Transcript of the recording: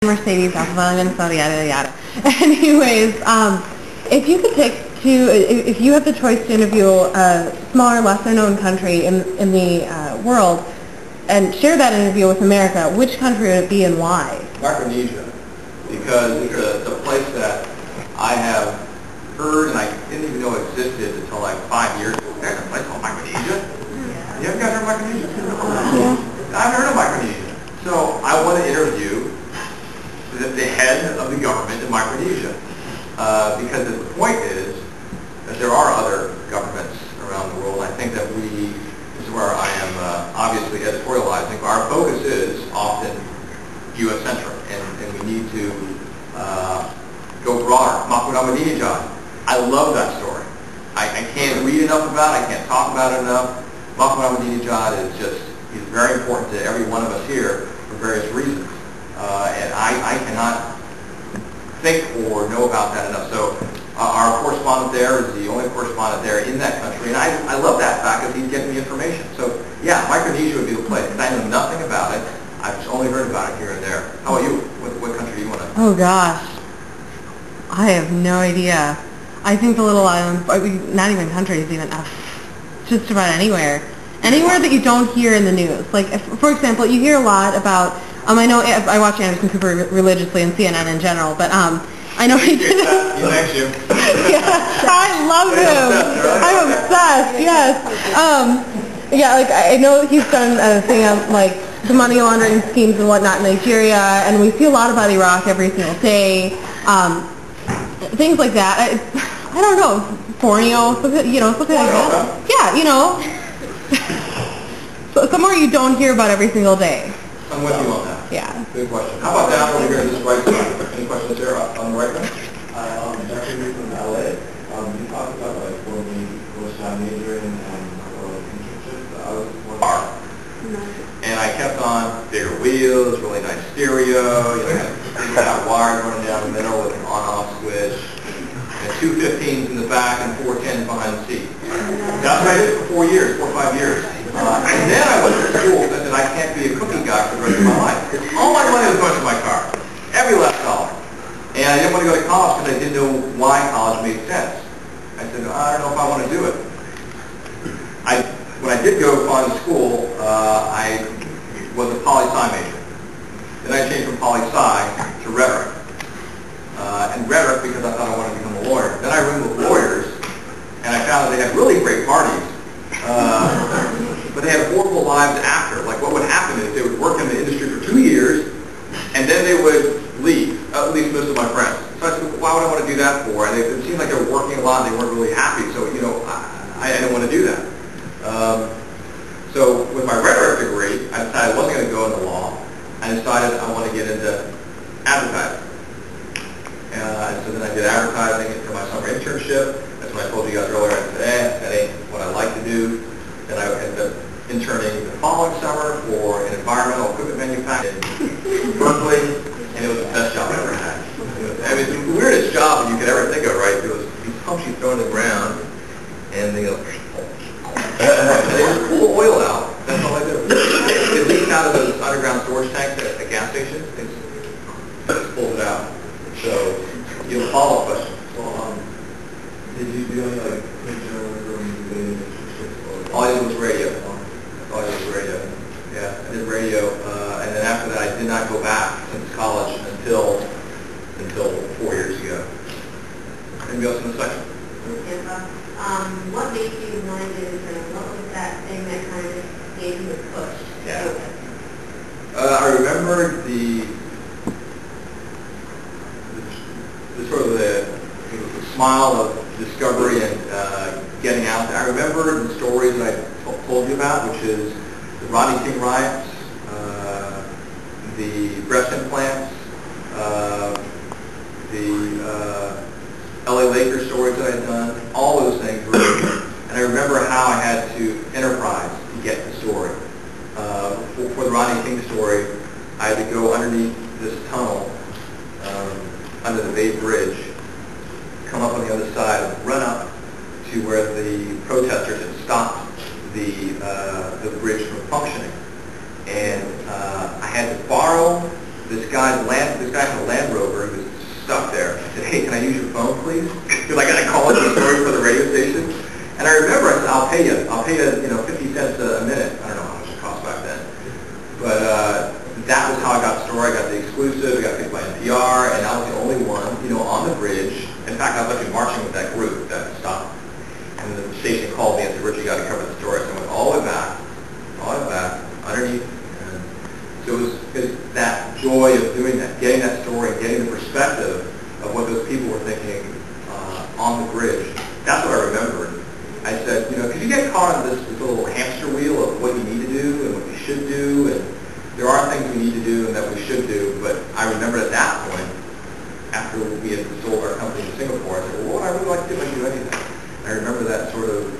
Mercedes, Alpha, Minnesota, yada, yada. Anyways, if you could pick if you had the choice to interview a smaller, lesser-known country in the world and share that interview with America, which country would it be and why? Micronesia, because it's a place that I have heard and I didn't even know existed until like 5 years ago. There's a place called Micronesia? Yeah. You haven't guys heard of Micronesia? Yeah. I've heard of Micronesia. So I want to interview the head of the government in Micronesia, because the point is that there are other governments around the world. I think that this is where I am obviously editorializing, but our focus is often U.S.-centric, and we need to go broader. Mahmoud Ahmadinejad, I love that story. I can't read enough about it, I can't talk about it enough. Mahmoud Ahmadinejad he's very important to every one of us here for various reasons. And I cannot think or know about that enough. So our correspondent there is the only correspondent there in that country, and I love that fact because he's getting me information. So yeah, Micronesia would be the place. I know nothing about it. I've just only heard about it here and there. How about you? What country do you want to? Oh gosh, I have no idea. I think the little islands, not even countries, even just about anywhere that you don't hear in the news. Like, for example, you hear a lot about. I know I watch Anderson Cooper religiously and CNN in general, but I know he did. He likes you. Yeah, I love him. I'm obsessed. Yes. Yeah, like I know he's done a thing on like the money laundering schemes and whatnot in Nigeria, and we see a lot about Iraq every single day. Things like that. I don't know, Borneo, something like that. Yeah, so somewhere you don't hear about every single day. I'm with you on that. Yeah. Good question. How about down over here on this right side? Any questions there on the right side? Definitely from LA. You talked about like when we was majoring and internships. I was wondering. And I kept on bigger wheels, really nice stereo. That wire running down the middle with an on-off switch, and 215s in the back and 410s behind the seat. That's what I did for 4 years, 4 or 5 years. And then I went to school and said I can't be a cookie guy for the rest of my life. All my money was going to my car, every last dollar. And I didn't want to go to college because I didn't know why college made sense. I said, I don't know if I want to do it. When I did go to school, I was a poli-sci major. Then I changed from poli-sci to rhetoric. And rhetoric because I thought I wanted to become a lawyer. Then I roomed with lawyers, and I found that they had really great parties. But they had horrible lives after. Like what would happen is they would work in the industry for 2 years, and then they would leave, at least most of my friends. So I said, why would I want to do that for? And it seemed like they were working a lot and they weren't really happy. So, I didn't want to do that. So with my rhetoric degree, I decided I wasn't going to go into law. I decided I want to get into advertising. And so then I did advertising into my summer internship. That's when I told you guys earlier, I said, that ain't what I like to do. Then I ended up interning the following summer for an environmental equipment manufacturer in Berkeley, and it was the best job I ever had. It was the weirdest job you could ever think of, right? It was these pumps you throw in the ground, and they go, and they just pull oil out. That's all I do. It leaks out of those underground storage tanks at gas stations. It just pulls it out. So, you have a follow-up question. Well, did you do any like journalism? All I did was radio. All I did was radio. Yeah, I did radio, and then after that, I did not go back since college until 4 years ago. Anybody else in the section? What made you want to do this? What was that thing that kind of gave you a push? Yeah. I remember the sort of the smile of discovery and getting out there. I remember the stories that I told you about, which is the Rodney King riots, the breast implants, the LA Lakers stories that I had done, all those things were, and I remember how I had to enterprise to get the story. For the Rodney King story, I had to go underneath this tunnel, under the Bay Bridge, come up on the other side, and run up to where the protesters had stopped the bridge from functioning. And I had to borrow this guy's remember I said, I'll pay you, 50 cents a minute. I don't know how much it cost back then. But that was how I got the story. I got the exclusive, I got picked by NPR, and I was the only one, on the bridge. In fact, I was actually marching with that group that stopped. And the station called me and said, Richard, you got to cover the story. So I went all the way back, underneath. And so it was that joy of doing that, getting that story, getting the perspective of what those people were thinking on the bridge. That's what I remembered. I said, because you get caught on this little hamster wheel of what you need to do and what you should do, and there are things we need to do and that we should do, but I remember at that point, after we had sold our company in Singapore, I said, well, what would I really like to do if I do anything? I remember that sort of